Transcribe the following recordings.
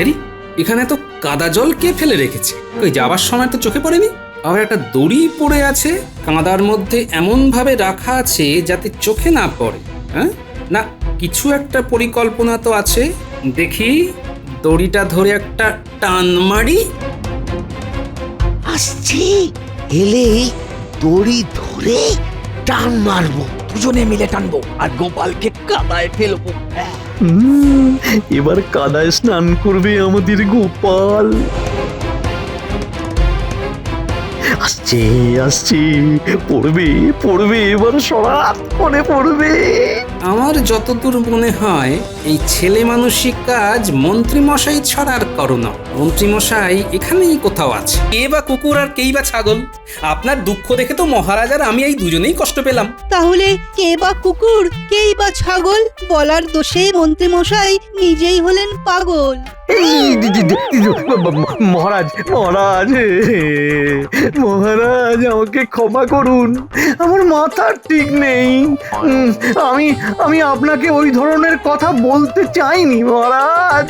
এরি, এখানে তো কাদা জল কে ফেলে রেখেছে? কই যাবার সময় তো চোখে পড়েনি। আবার একটা দড়ি পড়ে আছে, কাঁদার মধ্যে এমন ভাবে রাখা আছে যাতে চোখে না পড়ে। হ্যাঁ, না কিছু একটা পরিকল্পনা তো আছে। দেখি দড়িটা ধরে একটা টান মারি। আসছি, এলেই দড়ি ধরে টান মারবো, দুজনে মিলে টানবো আর গোপালকে কাদায় ফেলবো। এবার কাদায় স্নান করবে আমাদের গোপাল। আসছে আসছে, পড়বে পড়বে, এবার সরাত করে পড়বে। আমার যতদূর মনে হয় এই ছেলে মানুষই কাজ মন্ত্রী মশাই ছড়ার করোনা। মন্ত্রী মশাই এখানেই কোথাও আছে। কে বা কুকুর আর কেই বা ছাগল? আপনার দুঃখ দেখে তো মহারাজ আর আমি এই দুজনেই কষ্ট পেলাম। তাহলে কে বা কুকুর কেই বা ছাগল, বলার দোষে মন্ত্রী মশাই নিজেই হলেন পাগল। মহারাজ মহারাজ মহারাজ, আমাকে ক্ষমা করুন, আমার মাথা ঠিক নেই। আমি আমি আপনাকে ওই ধরনের কথা বলতে চাইনি মহারাজ।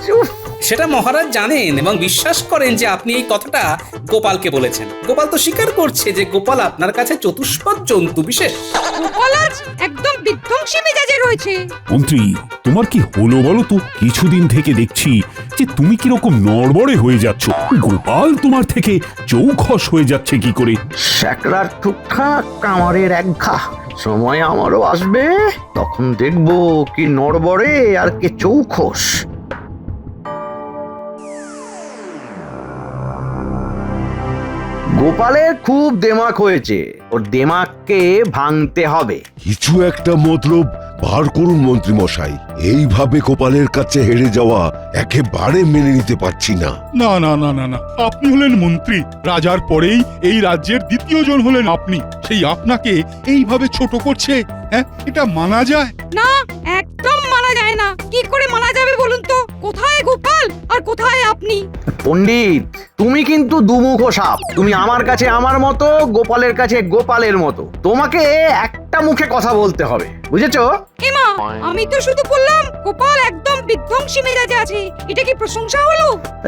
সেটা মহারাজ জানেন এবং বিশ্বাস করেন যে আপনি এই কথাটা গোপালকে বলেছেন। গোপাল তো স্বীকার করছে যে গোপাল আপনার কাছে চতুষ্পদ জন্তু বিশেষ। গোপাল আজ একদম বিধ্বংসী মেজাজে রয়েছে। মন্ত্রী, তোমার কি হলো বলো তো? কিছুদিন থেকে দেখছি যে তুমি কিরকম নড়বড়ে হয়ে যাচ্ছ। গোপাল তোমার থেকে চৌখস হয়ে যাচ্ছে কি করে? স্যাকরার ঠুকঠাক কামারের এক ঘা। সময় আমারও আসবে, তখন দেখবো কি নড়বড়ে আর কে চৌখস। গোপালের খুব দেমাক হয়েছে, ওর দেমাককে ভাঙতে হবে। কিছু একটা মতলব বার করুন মন্ত্রী মশাই। এইভাবে গোপালের কাছে হেরে যাওয়া একেবারে মেনে নিতে পারছি না। না না না না না, আপনি হলেন মন্ত্রী, রাজার পরেই এই রাজ্যের দ্বিতীয় জন হলেন আপনি। সেই আপনাকে এইভাবে ছোট করছে, হ্যাঁ, এটা মানা যায় না, একদম মানা যায় না। কি করে মানা যাবে বলুন তো? কোথায় গোপাল আর কোথায় আপনি? পণ্ডিত, তুমি কিন্তু দুমুখ সাপ। তুমি আমার কাছে আমার মতো, গোপালের কাছে গোপালের মতো। তোমাকে একটা মুখে কথা বলতে হবে, বুঝেছো? এমা, আমি তো শুধু বললাম গোপাল একদম বিধ্বংসী মেজাজে আছে। এটা কি প্রশংসা হলো?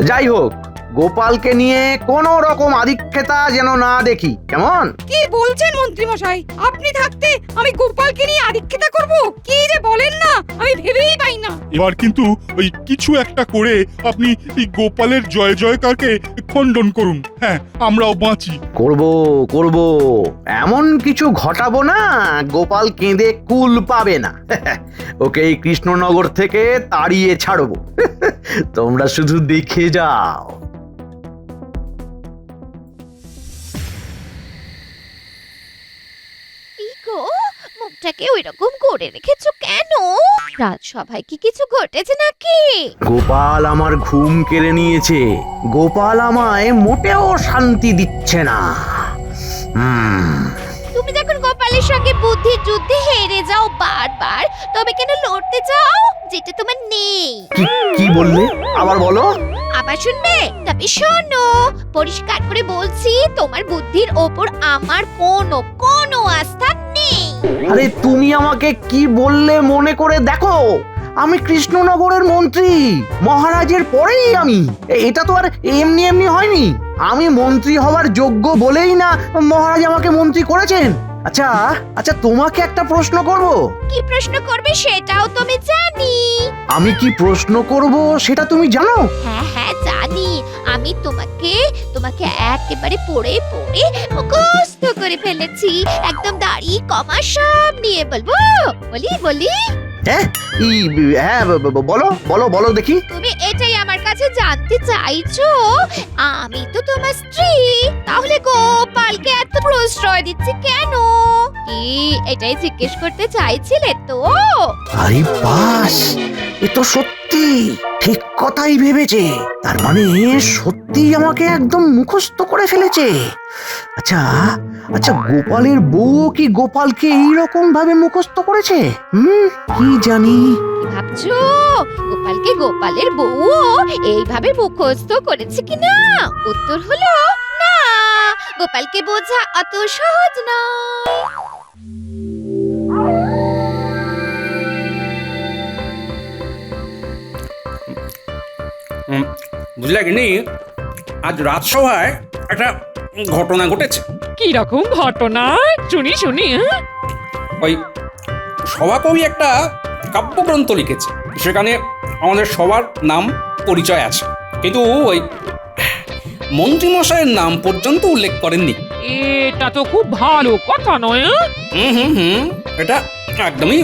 যাই হোক, গোপালকে নিয়ে কোনো রকম আধিক্যতা যেন না দেখি, কেমন? কি বলছেন মন্ত্রী মশাই? আপনি থাকতে আমি গোপালকে নিয়ে আদিক্ষেতা করব? কি যে বলেন না, আমি ভেবেই পাই না। এবার কিন্তু ওই কিছু একটা করে আপনি এই গোপালের জয় জয়কারকে খণ্ডন করুন। হ্যাঁ, আমরাও বাঁচি। করব করব, এমন কিছু ঘটাবো না গোপাল কেঁদে কুল পাবে না। ওকে এই কৃষ্ণনগর থেকে তাড়িয়ে ছাড়বো। তোমরা শুধু দেখে যাও। গো, মুখটাকে ওইরকম করে রেখেছো কেন? রাজসভায় কি কিছু ঘটেছে নাকি? গোপাল আমার ঘুম কেড়ে নিয়েছে। গোপাল আমায় মোটেও শান্তি দিচ্ছে না। তুমি যখন গোপালের সঙ্গে বুদ্ধির যুদ্ধে হেরে যাও বারবার, তবে কেন লড়তে চাও যেটা তোমার নেই? কি বললে? আবার বলো। আবার শুনবে? তবে শোনো, পরিষ্কার করে বলছি, তোমার বুদ্ধির ওপর আমার কোনো আস্থা নেই। আরে তুমি আমাকে কি বললে মনে করে দেখো। আমি কৃষ্ণনগরের মন্ত্রী, মহারাজের পরেই আমি। এটা তো আর এমনি এমনি হয়নি। আমি মন্ত্রী হওয়ার যোগ্য বলেই না মহারাজ আমাকে মন্ত্রী করেছেন। আচ্ছা আচ্ছা, তোমাকে একটা প্রশ্ন করব। কি প্রশ্ন করবে সেটাও তুমি জানি। আমি কি প্রশ্ন করব সেটা তুমি জানো? হ্যাঁ হ্যাঁ জানি। আমি তোমাকে একেবারে পড়ে মুখস্থ করে ফেলেছি। একদম দাড়ি কমা সব নিয়ে বলবো। বলি হ্যাঁ, হ্যাঁ, বলো বলো বলো দেখি। তুমি এটাই আমার কাছে জানতে চাইছো? আমি তো তোমার স্ত্রী, তাহলে গোপালকে এত প্রশ্রয় দিচ্ছি কেন? কি এটাই জিজ্ঞেস করতে চাইছিলে তো? আরে বাস, এ তো সত্যি ঠিক কথাই ভেবেছে। তার মানে সত্যি আমাকে একদম মুখস্থ করে ফেলেছে। আচ্ছা আচ্ছা, গোপালের বউ কি গোপালকে এইরকম ভাবে মুখস্থ করেছে? কি জানি। কি ভাবছো? গোপালকে গোপালের বউ এইভাবে মুখস্থ করেছে কিনা? উত্তর হলো না। গোপালকে বোঝা অত সহজ নয়। বুঝলে কি নি, আজ রাজসভায় একটা ঘটনা ঘটেছে। কি রকম ঘটনা শুনি শুনি হ্যাঁ? ওই সভাকবি একটা কাব্যগ্রন্থ লিখেছে, সেখানে আমাদের সবার নাম পরিচয় আছে, কিন্তু ওই মন্ত্রীমশাইয়ের নাম পর্যন্ত উল্লেখ করেননি। এটা তো খুব ভালো কথা নয় হ্যাঁ? এটা একদমই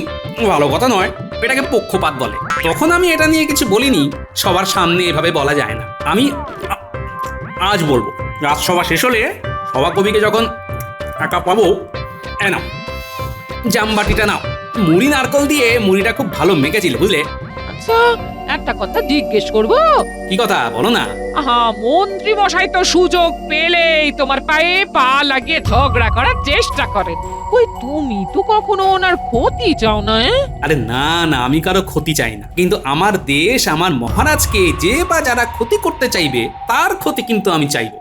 ভালো কথা নয়, এটাকে পক্ষপাত বলে। তখন আমি এটা নিয়ে কিছু বলিনি, সবার সামনে এভাবে বলা যায় না। আমি আজ বলবো, রাজসভা শেষ হলে সভাকবিকে যখন একা পাবো, নাও জামবাটিটা নাও, মুড়ি নারকল দিয়ে মুড়িটা খুব ভালো মেখেছিল বুঝলে। আচ্ছা একটা কথা জিজ্ঞেস করবো? কি কথা বলো না। আহা, মন্ত্রী মশাই তো সুযোগ পেলেই তোমার পায়ে পা লাগিয়ে ঝগড়া করার চেষ্টা করেন। ওই তুমি তো কখনো ওনার ক্ষতি চাও না আরে না না, আমি কারো ক্ষতি চাই না, কিন্তু আমার দেশ আমার মহারাজকে যে বা যারা ক্ষতি করতে চাইবে তার ক্ষতি কিন্তু আমি চাইবো।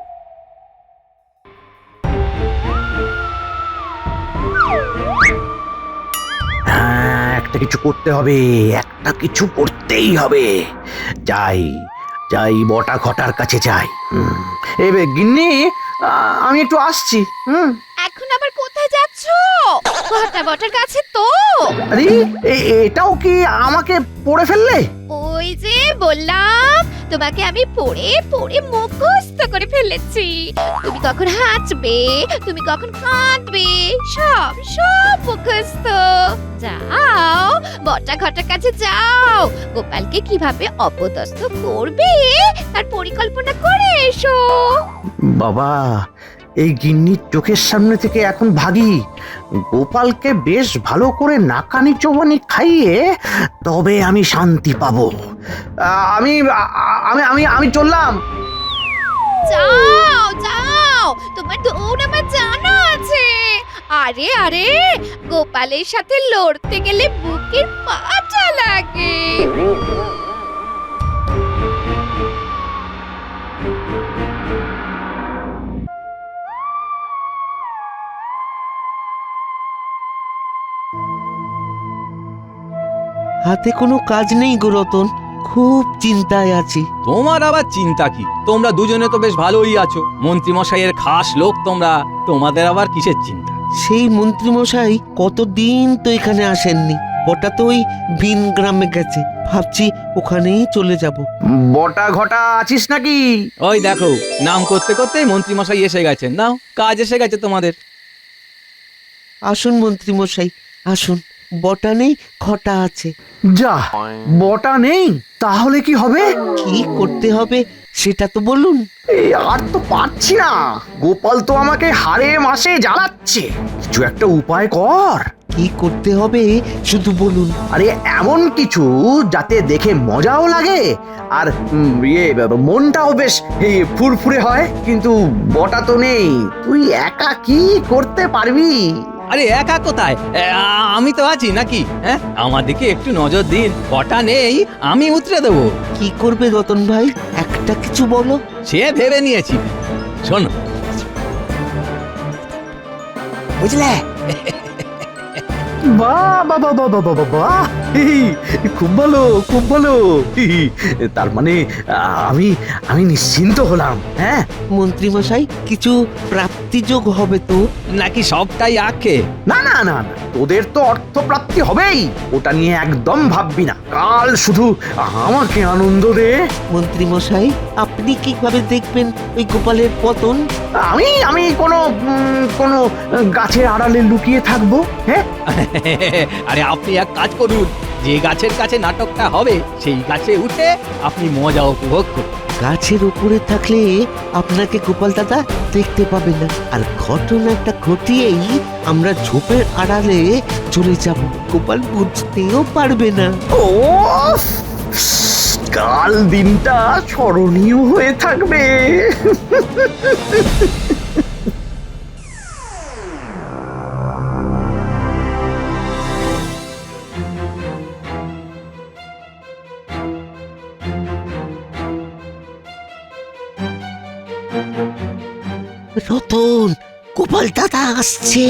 হ্যাঁ, একটা কিছু করতে হবে, একটা কিছু করতেই হবে। যাই যাই বটা ঘটার কাছে যাই। এবে গিন্নি, আমি একটু আসছি। এখন আবার কোথায় যাচ্ছো? ঘটা বটার কাছে তো। আরে এটাও কি আমাকে পড়ে ফেললে? ওই যে বললাম তোমাকে আমি পড়ে পড়ে মুখস্থ করে ফেলেছি। তুমি কখন হাঁচবে, তুমি কখন কাঁদবে, সব সব মুখস্থ। যাও বটা ঘটার কাছে যাও, গোপালকে কিভাবে অপদস্থ করবে তার পরিকল্পনা করে এসো। বাবা, এই গিন্নির চোখের সামনে থেকে এখন ভাগি। গোপালকে বেশ ভালো করে নাকানি চৌবানি খাইয়ে তবে আমি শান্তি পাবো। আমি আমি আমি আমি চললাম। যাও যাও, তোমার দৌড় আমার জানা আছে। আরে আরে, গোপালের সাথে লড়তে গেলে বুকের পাটা লাগে। হাতে কোনো কাজ নেই গো রতন, খুব চিন্তায় আছি। তোমার আবার চিন্তা কি? তোমরা দুজনে তো বেশ ভালোই আছো, মন্ত্রী মশাইয়ের খাস লোক তোমরা, তোমাদের আবার কিসের চিন্তা? সেই মন্ত্রীমশাই কতদিন তো এখানে আসেননি, ওটা তো ওই ভিন গ্রামে গেছে, ভাবছি ওখানেই চলে যাব। বটা ঘটা আছিস নাকি? ওই দেখো, নাম করতে করতেই মন্ত্রী মশাই এসে গেছেন। নাও, কাজ এসে গেছে তোমাদের। আসুন মন্ত্রীমশাই আসুন, বটা নেই ঘটা আছে। যা, বটা নেই, তাহলে কি হবে? কি করতে হবে সেটা তো বলুন। আর তো পারছি না, গোপাল তো আমাকে হারে মাসে জ্বালাচ্ছে। কিছু একটা উপায় কর। কি করতে হবে শুধু বলুন। আরে এমন কিছু যাতে দেখে মজাও লাগে আর মনটাও বেশ ফুরফুরে হয়। কিন্তু বটা তো নেই, তুই একা কি করতে পারবি? আরে একা কোথায়, আমি তো আছি নাকি? হ্যাঁ, আমার দিকে একটু নজর দিন। কটা নেই, আমি উতরে দেবো। কি করবে রতন ভাই, একটা কিছু বলো। সে ভেবে নিয়েছি, শোনো। বুঝলে? বাহ বাহ বাহ বাহ বাহ বাহ বাহ, খুব ভালো খুব ভালো। তার মানে আমি আমি নিশ্চিন্ত হলাম। হ্যাঁ, মন্ত্রীমশাই কিছু প্রাপ্তিযোগ হবে তো? নাকি সবটাই আঁকে? না না না না, তোদের তো অর্থপ্রাপ্তি হবেই, ওটা নিয়ে একদম ভাববি না। কাল শুধু আমাকে আনন্দ দে। মন্ত্রীমশাই আপনি কিভাবে দেখবেন ওই গোপালের পতন? আমি আমি কোনো কোনো গাছের আড়ালে লুকিয়ে থাকবো। হ্যাঁ, আরে আপনি এক কাজ করুন, যে গাছের কাছে নাটকটা হবে সেই গাছে উঠে আপনি মজা উপভোগ করুন। গাছের উপরে থাকলে আপনাকে গোপাল দাদা দেখতে পাবে না, আর ঘটনাটা ঘটিয়েই আমরা ঝোপের আড়ালে চলে যাব, গোপাল বুঝতেও পারবে না। ও, কাল দিনটা স্মরণীয় হয়ে থাকবে। রতন, গোপাল দাদা আসছে।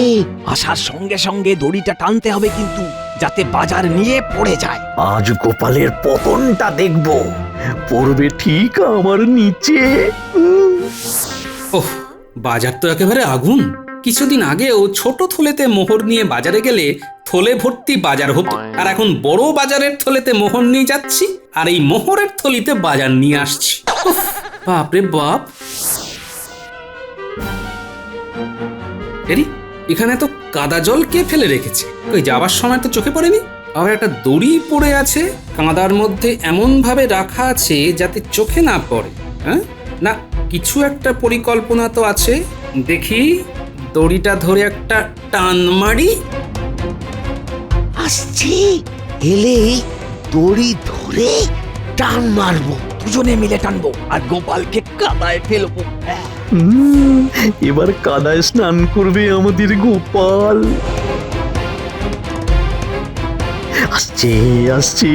আসার সঙ্গে সঙ্গে দড়িটা টানতে হবে কিন্তু, যাতে বাজার নিয়ে পড়ে যায়। আজ গোপালের পতনটা দেখবো। পড়বে ঠিক আমার নিচে। ওহ, বাজার তো একেবারে আগুন। কিছুদিন আগেও ছোট থলেতে মোহর নিয়ে বাজারে গেলে থলে ভর্তি বাজার হতো, আর এখন বড় বাজারের থলেতে মোহর নিয়ে যাচ্ছি আর এই মোহরের থলিতে বাজার নিয়ে আসছি। উফ, বাপরে বাপ। এরি, এখানে তো কাদা জল কে ফেলে রেখেছে? ওই যাবার সময় তো চোখে পড়েনি। আবার একটা দড়ি পড়ে আছে, কাঁদার মধ্যে এমন ভাবে রাখা আছে যাতে চোখে না পড়ে। হ্যাঁ, না কিছু একটা পরিকল্পনা তো আছে। দেখি, দড়িটা ধরে একটা টান মারি। আসছি, এলেই দড়ি ধরে টান মারবো। দুজনে মিলে টানবো আর গোপালকে কাদায় ফেলবো। এবার কাদায় স্নান করবে আমাদের গোপাল। আসছে আসছে,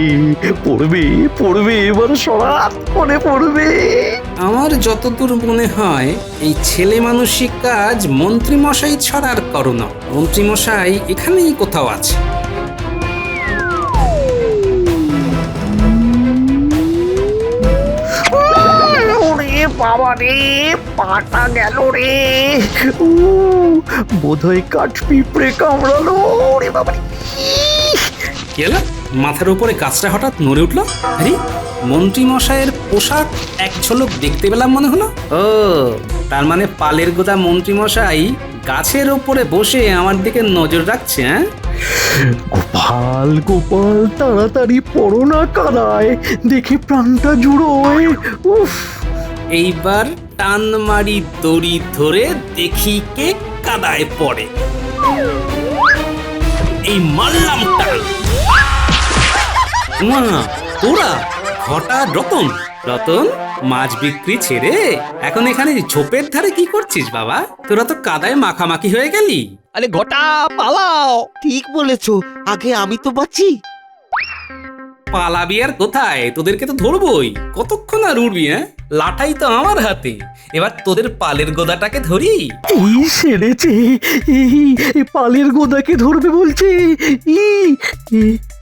পড়বে পড়বে, এবার সরাত করে পড়বে। আমার যতদূর মনে হয় এই ছেলে মানুষিক কাজ মন্ত্রী মশাই ছাড়ার করো না। মন্ত্রী মশাই এখানেই কোথাও আছে। ওরে বাবা রে, পাটা গেল রে। বোধহয় কাঠ পিঁপড়ে কামড়ালো। ওরে বাবা রে। কি হলো? মাথার উপরে গাছটা হঠাৎ নড়ে উঠলো। আরে, মন্ত্রী মশাইয়ের পোশাক এক ঝলক দেখতে পেলাম মনে হলো। ও, তার মানে পালের গোদা মন্ত্রী মশাই গাছের ওপরে বসে আমার দিকে নজর রাখছে। হ্যাঁ, গোপাল গোপাল, তাড়াতাড়ি পড়ো না কাদায়, দেখে প্রাণটা জুড়োয়। উফ, এইবার টান মারি দড়ি ধরে, দেখি কে কাদায় পড়ে। এই মারলাম টান। মা, তোরা ঘটা রতন, রতন মাছ বিক্রি ছেড়ে এখন এখানে ঝোপের ধারে কি করছিস বাবা? তোরা তো কাদায় মাখামাখি হয়ে গেলি। আরে ঘটা পালাও। ঠিক বলেছো, আগে আমি তো বাঁচি। পালাবি আর কোথায়? তোদেরকে তো ধরবই। কতক্ষণ আর উড়বি? হ্যাঁ, লাঠাই তো আমার হাতে। এবার তোদের পালের গোদাটাকে ধরি। এই সেরেছে, এই পালের গোদাকে ধরবে বলছে।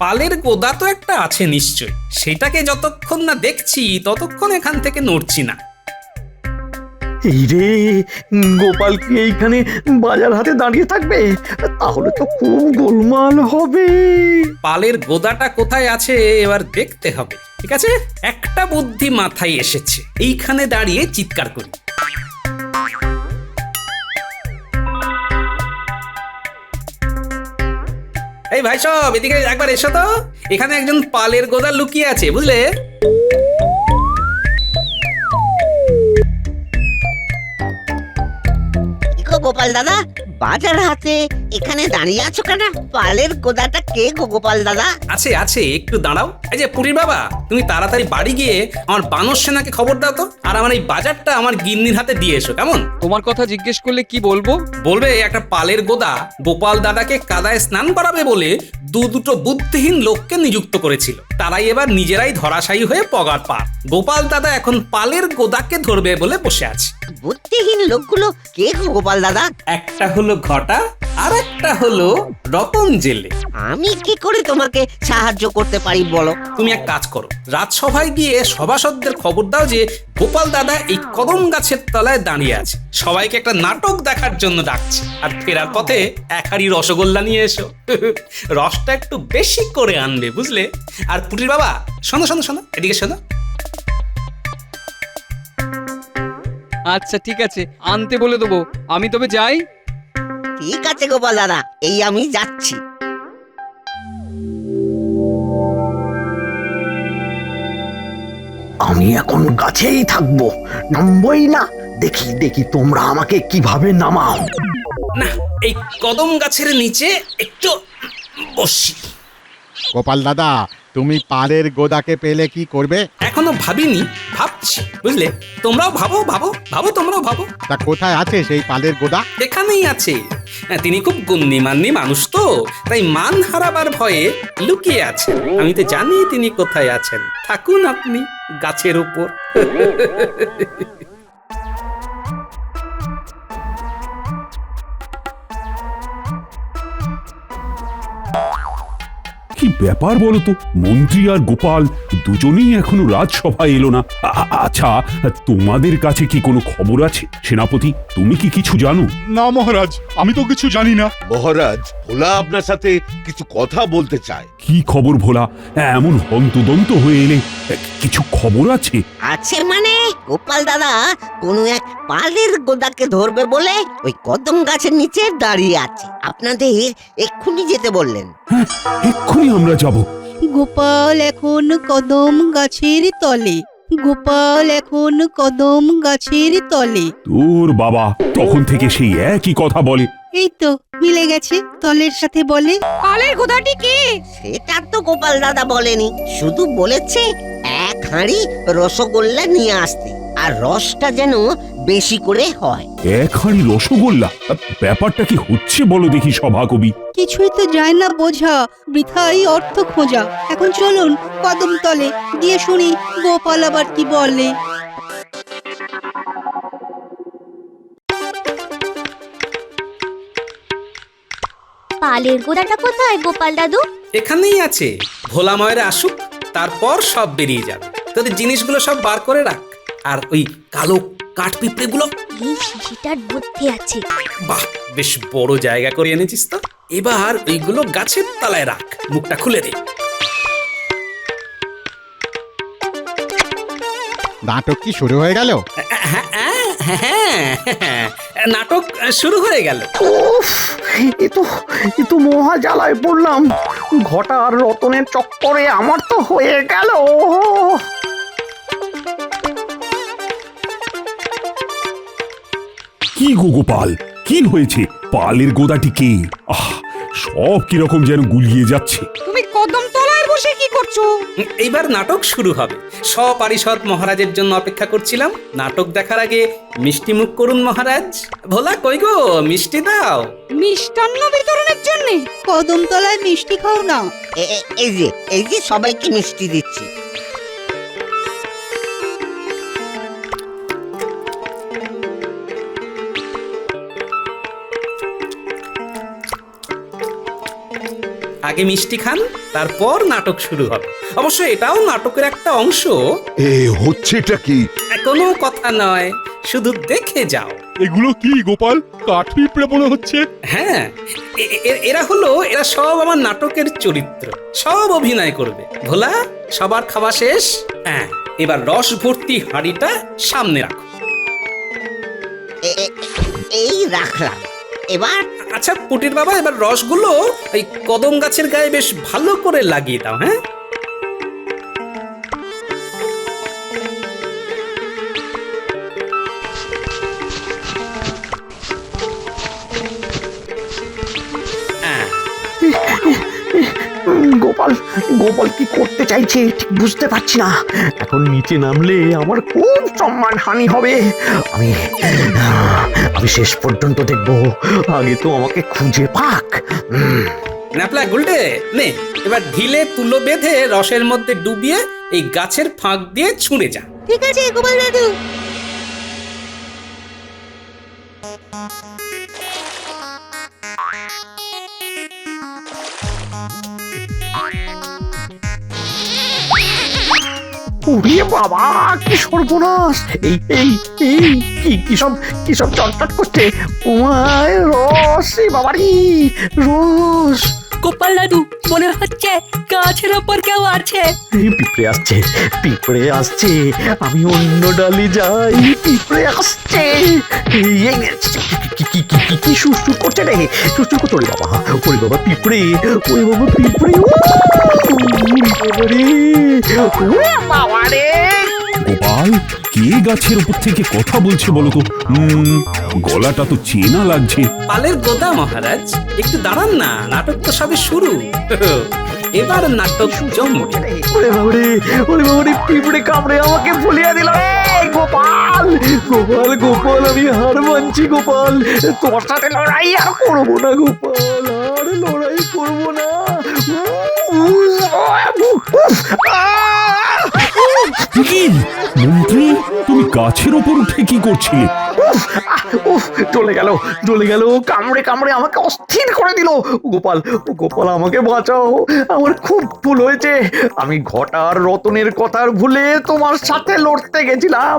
পালের গোদা তো একটা আছে নিশ্চয়, সেটাকে যতক্ষণ না দেখছি ততক্ষণ এখান থেকে নড়ছি না। এই রে, গোপাল কি এইখানে বাজার হাতে দাঁড়িয়ে থাকবে? তাহলে তো খুব গোলমাল হবে। পালের গোদাটা কোথায় আছে এবার দেখতে হবে। ঠিক আছে, একটা বুদ্ধি মাথায় এসেছে। এইখানে দাঁড়িয়ে চিৎকার করি। এই ভাই সব, এদিকে একবার এসো তো। এখানে একজন পালের গোদা লুকিয়ে আছে, বুঝলে? গোপাল দাদা, বাজার হাতে এখানে দাঁড়িয়ে আছো কেন? পালের গোদাটা কে গো গোপাল দাদা? আছে আছে, একটু দাঁড়াও। এই যে পুরীর বাবা, তুমি তাড়াতাড়ি বাড়ি গিয়ে আমার বানর সেনাকে খবর দাও তো, আর আমার এই বাজারটা আমার গিন্নির হাতে দিয়ে এসো, কেমন? তোমার কথা জিজ্ঞেস করলে কি বলবো? বলবে একটা পালের গোদা গোপাল দাদাকে কাদায় স্নান করাবে বলে দুটো বুদ্ধিহীন লোককে নিযুক্ত করেছিল। তারাই এবার নিজেরাই ধরাশায়ী হয়ে পগার পার। গোপাল দাদা এখন পালের গোদাকে ধরবে বলে বসে আছে। বুদ্ধিহীন লোকগুলো কে গো গোপাল দাদা? একটা হলো ঘটা, আর একটা হলো রতন জেলে। আমি কি করে তোমাকে সাহায্য করতে পারি বলো? তুমি এক কাজ করো, রাজসভায় গিয়ে সভাসদদের খবর দাও যে গোপাল দাদা এই কদম গাছের তলায় দাঁড়িয়ে আছে, সবাইকে একটা নাটক দেখার জন্য ডাকছে। আর ফেরার পথে এক হাঁড়ি রসগোল্লা নিয়ে এসো। রসটা একটু বেশি করে আনবে, বুঝলে? আর পুটির বাবা, শোনো শোনো শোনো, এদিকে শোনো। আচ্ছা ঠিক আছে, আনতে বলে দেবো। আমি তবে যাই। ঠিক আছে গোপাল দাদা, এই আমি যাচ্ছি। আমি এখন গাছেই থাকবো, নামবই না। দেখি দেখি তোমরা আমাকে কিভাবে নামাও। না, এই কদম গাছের নিচে একটু বসি। গোপাল দাদা, তুমি পালের গোদাকে পেলে কি করবে? এখনো ভাবিনি, ভাবছি, বুঝলে? তোমরাও ভাবো ভাবো ভাবো, তোমরাও ভাবো। তা কোথায় আছে সেই পালের গোদা? এখানেই আছে। তিনি খুব গণ্যমান্য মানুষ তো, তাই মান হারাবার ভয়ে লুকিয়ে আছেন। আমি তো জানি তিনি কোথায় আছেন। থাকুন আপনি গাছের উপর। কি ব্যাপার বলো তো, মন্ত্রী আর গোপাল দুজনেই এখনো রাজসভায় এলো না। আচ্ছা, তোমাদের কাছে কি কোনো খবর আছে? সেনাপতি, তুমি কি কিছু জানো? না মহারাজ, আমি তো কিছু জানি না। মহারাজ, ভোলা আপনার সাথে কিছু কথা বলতে চায়। কি খবর ভোলা? এমন হন্তদন্ত হয়ে এলে, কিছু খবর আছে? আছে মানে গোপাল দাদা কোনো এক পালের গোদাকে ধরবে বলে ওই কদম গাছের নিচে দাঁড়িয়ে আছে। আপনাদের এক্ষুনি যেতে বললেন। হ্যাঁ, এক্ষুনি আমরা যাব। গোপাল এখন কদম গাছের তলে, গোপাল এখন কদম গাছের তলে। তোর বাবা তখন থেকে সেই একই কথা বলে। এই তো মিলে গেছে, তলের সাথে বলে। পালের গোদাটি কি? সেটা তো গোপাল দাদা বলেনি, শুধু বলেছে এক হাঁড়ি রসগোল্লা নিয়ে আসতে, আর রসটা যেন বেশি করে হয়। এক হাঁড়ি রসগোল্লা? ব্যাপারটা কি হচ্ছে বলো দেখি সভাকবি। কিছুই তো যায় না বোঝা, বৃথাই অর্থ খোঁজা। এখন চলুন কদম তলে গিয়ে শুনি গোপাল আবার কি বলে। পালের গোদাটা কোথায় গোপাল দাদু? এখানেই আছে, ভোলা ময়রা আসুক, তারপর সব বেরিয়ে যাবে। তোদের জিনিসগুলো সব বার করে রাখ, আর ওই কালো কাঠ পিঁপড়েগুলো এই শিশিটার মধ্যে আছে। বাহ, বেশ বড় জায়গা করে এনেছিস তো। এবার ওইগুলো গাছের তলায় রাখ, মুখটা খুলে দে। নাটক কি শুরু হয়ে গেল? হ্যাঁ, নাটক শুরু হয়ে গেল। উফ, এ তো মহা জ্বালায় পড়লাম। ঘটা আর রতনের চক্করে আমার তো হয়ে গেল। কি গো গোপাল, কি হয়েছে? পালের গোদাটি কে? সব কিরকম যেন গুলিয়ে যাচ্ছে। তুমি কদম তলায় বসে কি করছো? এইবার নাটক শুরু হবে। সপারিষদ মহারাজের জন্য অপেক্ষা করছিলাম। নাটক দেখার আগে মিষ্টি মুখ করুন মহারাজ। ভোলা কই গো, মিষ্টি দাও। মিষ্টান্ন বিতরণের জন্য কদম তলায় মিষ্টি খাও না। এই যে সবাইকে মিষ্টি দিচ্ছি। আগে মিষ্টি খান, তারপর নাটক শুরু হবে। অবশ্য এটাও নাটকের একটা অংশ। হচ্ছেটা কি? কোনো কথা নয়, শুধু দেখে যাও। এগুলো কি গোপাল? কাঠ পিঁপড়ে মনে হচ্ছে। হ্যাঁ, এরা সব আমার নাটকের চরিত্র, সব অভিনয় করবে। ভোলা, সবার খাওয়া শেষ? হ্যাঁ, এবার রস ভর্তি হাঁড়িটা সামনে রাখো। এই রাখলাম। এবার আচ্ছা পুটির বাবা, এবার রসগুলো এই কদম গাছের গায়ে বেশ ভালো করে লাগিয়ে দাও। হ্যাঁ, গোপাল কি করতে চাইছে ঠিক বুঝতে পারছি না। এখন নিচে নামলে আমার খুব সম্মান হানি হবে। আমি শেষ পর্যন্ত দেখবো, আগে তো আমাকে খুঁজে পাক। ন্যাপলা গুলটে নে, এবার ঢিলে তুলো বেঁধে রসের মধ্যে ডুবিয়ে এই গাছের ফাঁক দিয়ে ছুঁড়ে যা। ঠিক আছে গোপাল দাদু। ওরে বাবা, কি সর্বনাশ! কি সব চটচট করছে। ওমায় রস, বাবারি রস। গোপাল দাদু, মনে হচ্ছে গাছের ওপর কেউ আছে। পিঁপড়ে আসছে। আমি অন্য ডালে যাই, পিঁপড়ে আসছে। কি সুর করছে রে? সুর করছে। ওরে বাবা পিঁপড়ে, গোপাল, কে গাছের উপর থেকে কথা বলছে বলো তো? গলাটা তো চেনা লাগছে। পালের গোদা মহারাজ, একটু দাঁড়ান না, নাটক তো সবে শুরু। এবার নাটক জমবে। ওরে বাবারে, পিঁপড়ে কামড়ে আমাকে ফুলিয়ে দিল। গোপাল, আমি হার মানছি গোপাল। তোমার সাথে লড়াই আর করবো না গোপাল, আর লড়াই করবো না। কি মন্ত্রী, তুমি গাছের ওপর উঠে কি করছিলে? উফ, জ্বলে গেল কামড়ে কামড়ে আমাকে অস্থির করে দিল। গোপাল, ও গোপাল আমাকে বাঁচাও, আমার খুব ভুল হয়েছে। আমি ঘটার রতনের কথা ভুলে তোমার সাথে লড়তে গেছিলাম।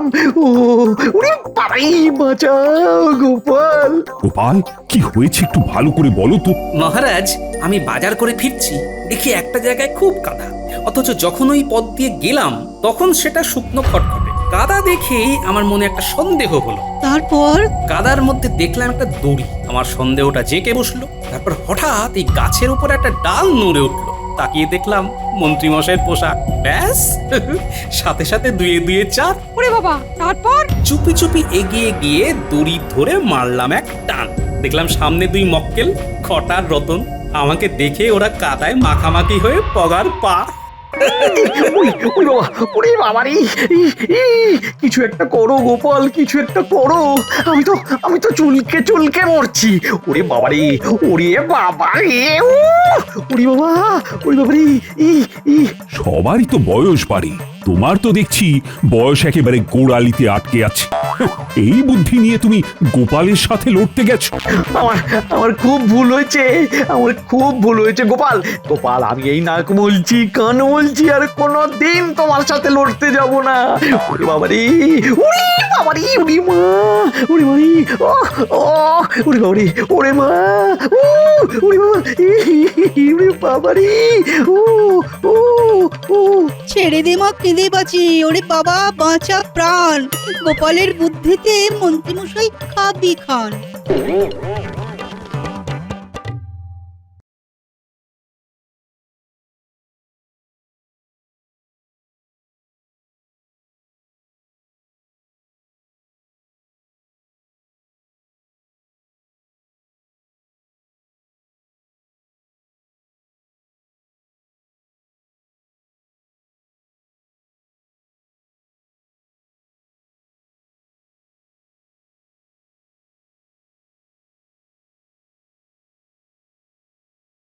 ওরে বাবাই, বাঁচাও গোপাল। গোপাল, কি হয়েছে একটু ভালো করে বলো তো। মহারাজ, আমি বাজার করে ফিরছি, দেখি একটা জায়গায় খুব কাদা, অথচ যখন ওই পথ দিয়ে গেলাম তখন সেটা শুকনো খটখটে। কাদা দেখেই আমার মনে একটা সন্দেহ হলো। তারপর কাদার মধ্যে দেখলাম একটা দড়ি, আমার সন্দেহটা জেঁকে বসলো। তারপর হঠাৎ এই গাছের উপর একটা ডাল নড়ে উঠলো, তাকিয়ে দেখলাম মন্ত্রী মশাইয়ের পোশাক। ব্যাস, সাথে সাথে দুয়ে দুয়ে চার। ওরে বাবা, তারপর? চুপি চুপি এগিয়ে গিয়ে দড়ি ধরে মারলাম এক টান। দেখলাম সামনে দুই মক্কেল, খটার রতন। আমাকে দেখে ওরা কাদায় মাখামাখি হয়ে পগার পা। ওরে বাবারি, কিছু একটা করো গোপাল, কিছু একটা করো। আমি তো চুলকে চুলকে মরছি। ওরে বাবারি, ওরে বাবারি, ওরে বাবা, ওরে বাবারি। সবারই তো বয়স বাড়ে, তোমার তো দেখছি বয়স একেবারে গোড়ালিতে আটকে আছে। এই বুদ্ধি নিয়ে তুমি গোপালের সাথে লড়তে গেছো। আমার খুব ভুল হয়েছে, আমার খুব ভুল হয়েছে গোপাল। গোপাল, আমি এই নাক বলছি, কান বলছি, আর কোনোদিন তোমার সাথে লড়তে যাব না। ওরে বাবারি, ওরে বাবারি, ওরে মা, ওরে বাবারি, ও ওরে বাবারি, ওরে মা, ও ওরে বাবা, ওরে বাবারি, ও ও ও। ছেড়ে দে মা, কেঁদে বাঁচি। ওরে বাবা, বাঁচা প্রাণ। গোপালের বুদ্ধিতে মন্ত্রীমশাই খাবি খান।